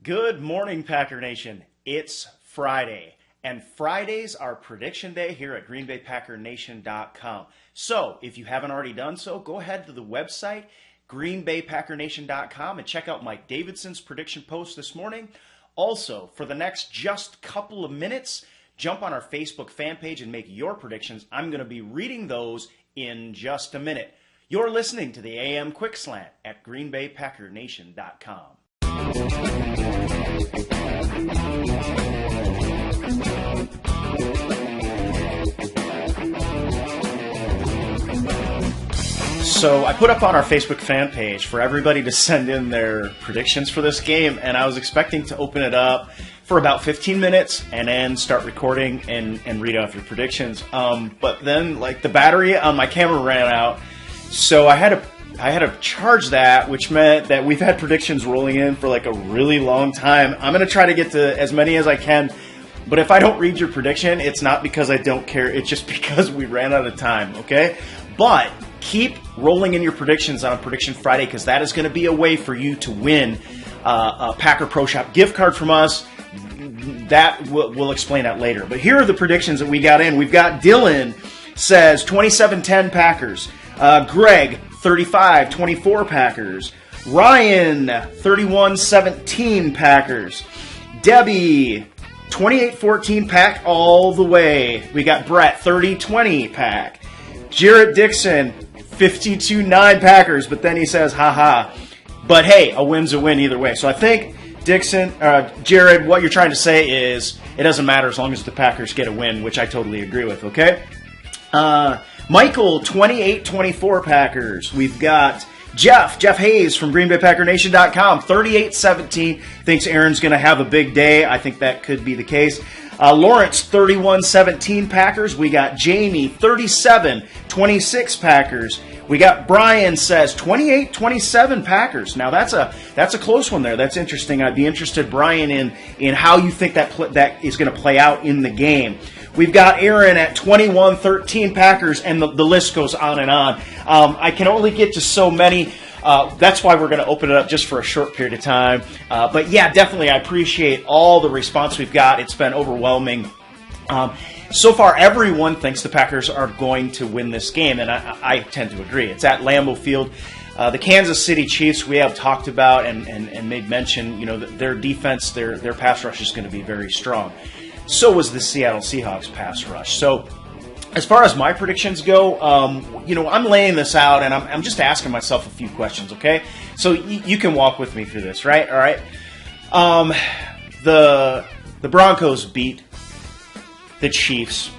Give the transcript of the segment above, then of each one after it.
Good morning, Packer Nation. It's Friday, and Fridays are prediction day here at greenbaypackernation.com. So, if you haven't already done so, go ahead to the website, greenbaypackernation.com, and check out Mike Davidson's prediction post this morning. Also, for the next just couple of minutes, jump on our Facebook fan page and make your predictions. I'm going to be reading those in just a minute. You're listening to the AM Quickslant at greenbaypackernation.com. So I put up on our Facebook fan page for everybody to send in their predictions for this game, and I was expecting to open it up for about 15 minutes and then start recording and read off your predictions. But then, the battery on my camera ran out, so I had to charge that, which meant that we've had predictions rolling in for a really long time. I'm going to try to get to as many as I can, but if I don't read your prediction, it's not because I don't care. It's just because we ran out of time, okay? But keep rolling in your predictions on Prediction Friday, because that is going to be a way for you to win a Packer Pro Shop gift card from us. We'll explain that later. But here are the predictions that we got in. We've got Dylan says 27-10 Packers. Greg, 35-24 Packers. Ryan, 31-17 Packers. Debbie, 28-14 Pack all the way. We got Brett, 30-20 Pack. Jarrett Dixon, 52-9 Packers, but then he says, haha. But hey, a win's a win either way. So I think, Jared, what you're trying to say is it doesn't matter as long as the Packers get a win, which I totally agree with, okay? Michael, 28-24 Packers. We've got Jeff Hayes from greenbaypackernation.com, 38-17. Thinks Aaron's going to have a big day. I think that could be the case. Lawrence, 31-17 Packers. We got Jamie, 37-26 Packers. We got Brian says 28-27 Packers. Now that's a close one there. That's interesting. I'd be interested, Brian, in how you think that is going to play out in the game. We've got Aaron at 21-13 Packers, and the list goes on and on. I can only get to so many. That's why we're going to open it up just for a short period of time. But yeah, definitely, I appreciate all the response we've got. It's been overwhelming. So far, everyone thinks the Packers are going to win this game, and I tend to agree. It's at Lambeau Field. The Kansas City Chiefs, we have talked about and made mention, that their defense, their pass rush is going to be very strong. So was the Seattle Seahawks pass rush. So as far as my predictions go, I'm laying this out, and I'm just asking myself a few questions, okay? So you can walk with me through this, right? All right. The Broncos beat the Chiefs.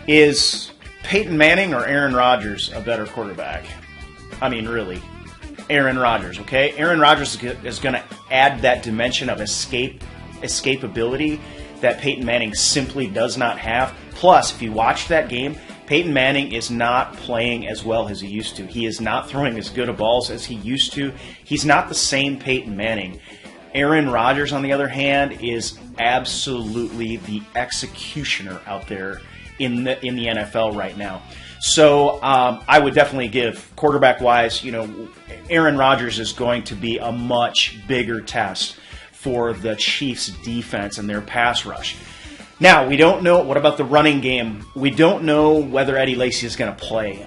Is Peyton Manning or Aaron Rodgers a better quarterback? I mean, really. Aaron Rodgers, okay? Aaron Rodgers is going to add that dimension of escapability that Peyton Manning simply does not have. Plus, if you watch that game, Peyton Manning is not playing as well as he used to. He is not throwing as good of balls as he used to. He's not the same Peyton Manning. Aaron Rodgers, on the other hand, is absolutely the executioner out there in the NFL right now. So I would definitely give, quarterback-wise, Aaron Rodgers is going to be a much bigger test for the Chiefs' defense and their pass rush. Now, we don't know, what about the running game? We don't know whether Eddie Lacy is going to play.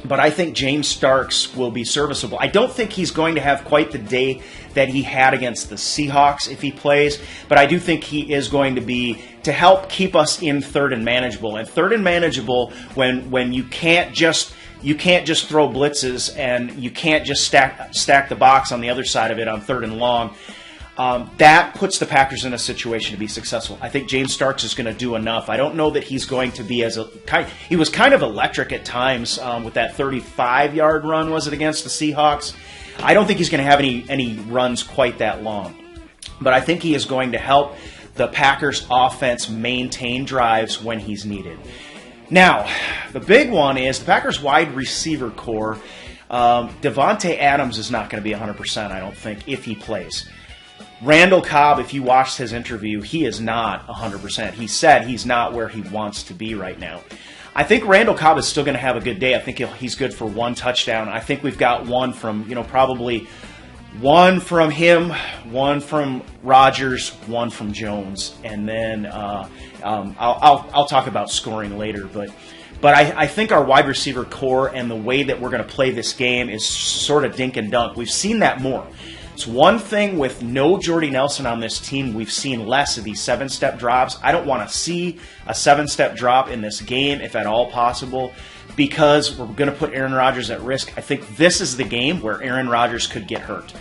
But I think James Starks will be serviceable. I don't think he's going to have quite the day that he had against the Seahawks if he plays, but I do think he is going to be to help keep us in third and manageable. And third and manageable when you can't just throw blitzes and you can't just stack the box on the other side of it on third and long. That puts the Packers in a situation to be successful. I think James Starks is going to do enough. I don't know that he's going to be he was kind of electric at times with that 35-yard run, was it, against the Seahawks? I don't think he's going to have any runs quite that long. But I think he is going to help the Packers offense maintain drives when he's needed. Now, the big one is the Packers wide receiver core. Devontae Adams is not going to be 100%, I don't think, if he plays. Randall Cobb, if you watched his interview, he is not 100%. He said he's not where he wants to be right now. I think Randall Cobb is still going to have a good day. I think he's good for one touchdown. I think we've got one from, probably One from him, one from Rodgers, one from Jones, and then I'll talk about scoring later. But I think our wide receiver core and the way that we're going to play this game is sort of dink and dunk. We've seen that more. It's one thing with no Jordy Nelson on this team. We've seen less of these 7-step drops. I don't want to see a 7-step drop in this game, if at all possible, because we're going to put Aaron Rodgers at risk. I think this is the game where Aaron Rodgers could get hurt.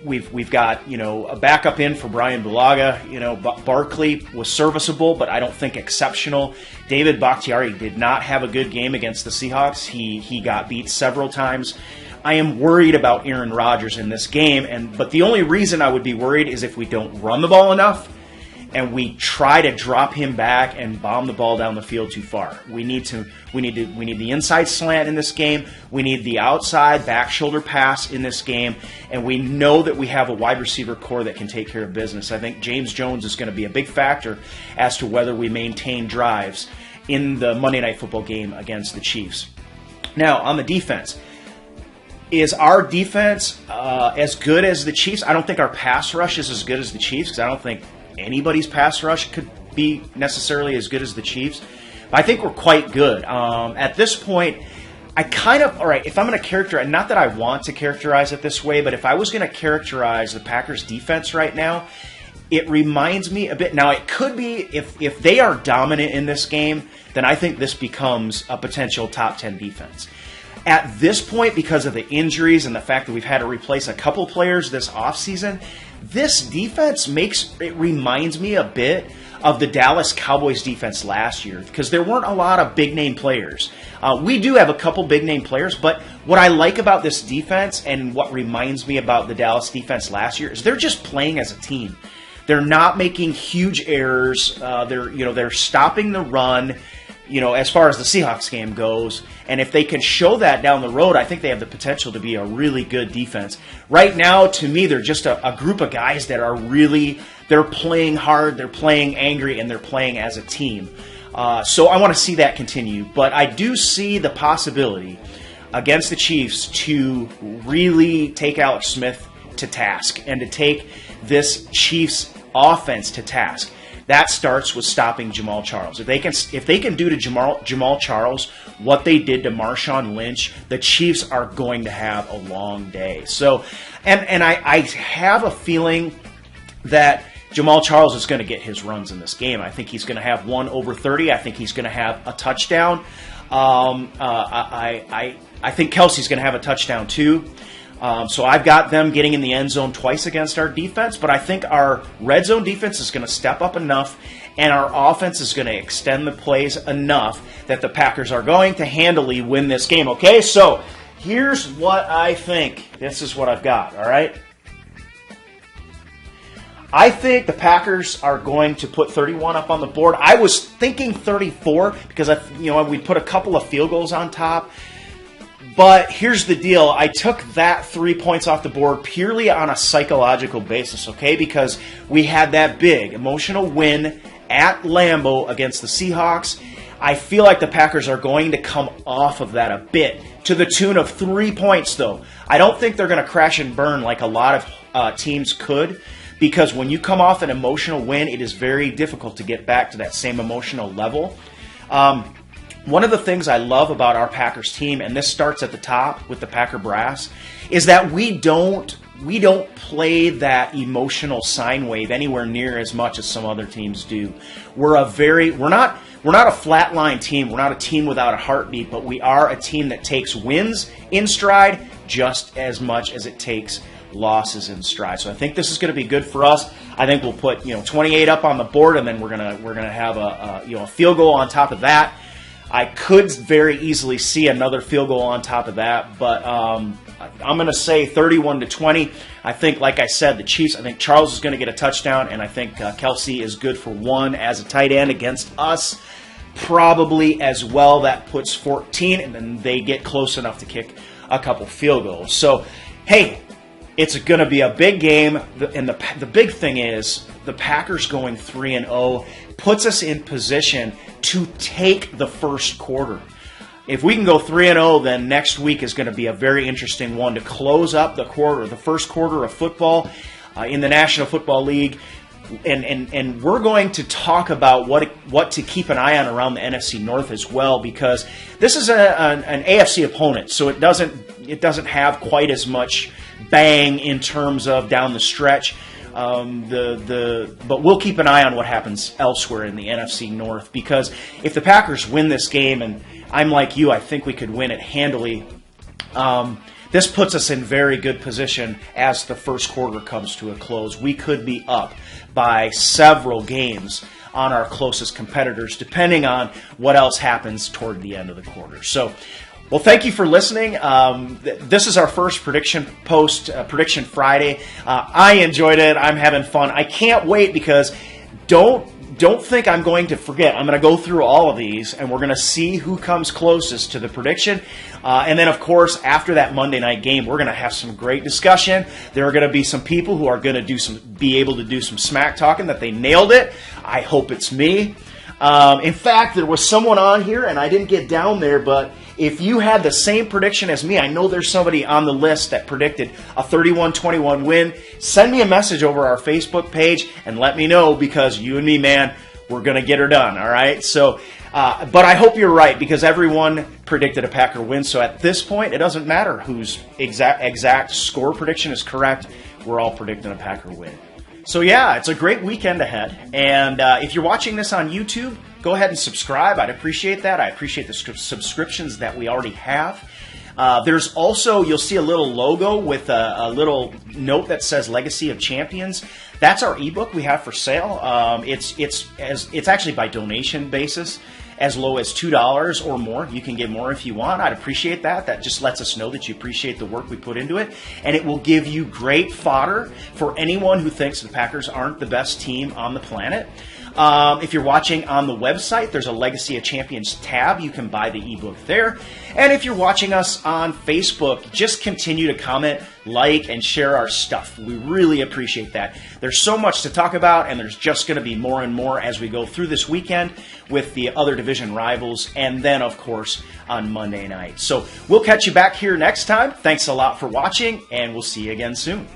We've got, a backup in for Brian Bulaga. Barkley was serviceable, but I don't think exceptional. David Bakhtiari did not have a good game against the Seahawks. He got beat several times. I am worried about Aaron Rodgers in this game, but the only reason I would be worried is if we don't run the ball enough and we try to drop him back and bomb the ball down the field too far. We need the inside slant in this game. We need the outside back shoulder pass in this game, and we know that we have a wide receiver core that can take care of business. I think James Jones is going to be a big factor as to whether we maintain drives in the Monday Night Football game against the Chiefs. Now, on the defense, is our defense as good as the Chiefs? I don't think our pass rush is as good as the Chiefs, because I don't think anybody's pass rush could be necessarily as good as the Chiefs. But I think we're quite good. At this point, all right, if I'm going to characterize, not that I want to characterize it this way, but if I was going to characterize the Packers' defense right now, it reminds me a bit. Now, it could be, if they are dominant in this game, then I think this becomes a potential top 10 defense. At this point, because of the injuries and the fact that we've had to replace a couple players this offseason, this defense reminds me a bit of the Dallas Cowboys defense last year, because there weren't a lot of big-name players. We do have a couple big-name players, but what I like about this defense and what reminds me about the Dallas defense last year is they're just playing as a team. They're not making huge errors. They're stopping the run, as far as the Seahawks game goes. And if they can show that down the road, I think they have the potential to be a really good defense. Right now, to me, they're just a group of guys that are they're playing hard, they're playing angry, and they're playing as a team. So I want to see that continue. But I do see the possibility against the Chiefs to really take Alex Smith to task and to take this Chiefs offense to task. That starts with stopping Jamal Charles. If they can do to Jamal Charles what they did to Marshawn Lynch, the Chiefs are going to have a long day. So, and I have a feeling that Jamal Charles is going to get his runs in this game. I think he's going to have one over 30. I think he's going to have a touchdown. I think Kelsey's going to have a touchdown too. So I've got them getting in the end zone twice against our defense, but I think our red zone defense is going to step up enough, and our offense is going to extend the plays enough that the Packers are going to handily win this game, okay? So here's what I think. This is what I've got, all right? I think the Packers are going to put 31 up on the board. I was thinking 34 because we put a couple of field goals on top. But here's the deal. I took that 3 points off the board purely on a psychological basis, okay? Because we had that big emotional win at Lambeau against the Seahawks. I feel like the Packers are going to come off of that a bit, to the tune of 3 points, though. I don't think they're going to crash and burn like a lot of teams could, because when you come off an emotional win, it is very difficult to get back to that same emotional level. One of the things I love about our Packers team, and this starts at the top with the Packer brass, is that we don't play that emotional sine wave anywhere near as much as some other teams do. We're not a flatline team. We're not a team without a heartbeat, but we are a team that takes wins in stride just as much as it takes losses in stride. So I think this is going to be good for us. I think we'll put 28 up on the board, and then we're gonna have a field goal on top of that. I could very easily see another field goal on top of that, but I'm going to say 31-20. I think, like I said, the Chiefs, I think Charles is going to get a touchdown, and I think Kelsey is good for one as a tight end against us, probably as well. That puts 14, and then they get close enough to kick a couple field goals. So, hey, it's going to be a big game, and the big thing is the Packers going 3-0 puts us in position to take the first quarter. If we can go 3-0, then next week is going to be a very interesting one to close up the first quarter of football in the National Football League. And we're going to talk about what to keep an eye on around the NFC North as well, because this is an AFC opponent, so it doesn't have quite as much bang in terms of down the stretch. But we'll keep an eye on what happens elsewhere in the NFC North, because if the Packers win this game, and I'm like you, I think we could win it handily, this puts us in very good position as the first quarter comes to a close. We could be up by several games on our closest competitors, depending on what else happens toward the end of the quarter. So, well, thank you for listening. This is our first Prediction Friday. I enjoyed it. I'm having fun. I can't wait, because don't think I'm going to forget. I'm going to go through all of these, and we're going to see who comes closest to the prediction. And then, of course, after that Monday night game, we're going to have some great discussion. There are going to be some people who are going to be able to do some smack talking that they nailed it. I hope it's me. In fact, there was someone on here, and I didn't get down there, but if you had the same prediction as me, I know there's somebody on the list that predicted a 31-21 win. Send me a message over our Facebook page and let me know, because you and me, man, we're going to get her done, all right? So, but I hope you're right, because everyone predicted a Packer win. So at this point, it doesn't matter whose exact score prediction is correct. We're all predicting a Packer win. So yeah, it's a great weekend ahead. And if you're watching this on YouTube, go ahead and subscribe. I'd appreciate that. I appreciate the subscriptions that we already have. There's also, you'll see a little logo with a little note that says Legacy of Champions. That's our ebook we have for sale. It's actually by donation basis, as low as $2 or more. You can give more if you want. I'd appreciate that. That just lets us know that you appreciate the work we put into it. And it will give you great fodder for anyone who thinks the Packers aren't the best team on the planet. If you're watching on the website, there's a Legacy of Champions tab. You can buy the ebook there. And if you're watching us on Facebook, just continue to comment, like, and share our stuff. We really appreciate that. There's so much to talk about, and there's just going to be more and more as we go through this weekend with the other division rivals, and then, of course, on Monday night. So we'll catch you back here next time. Thanks a lot for watching, and we'll see you again soon.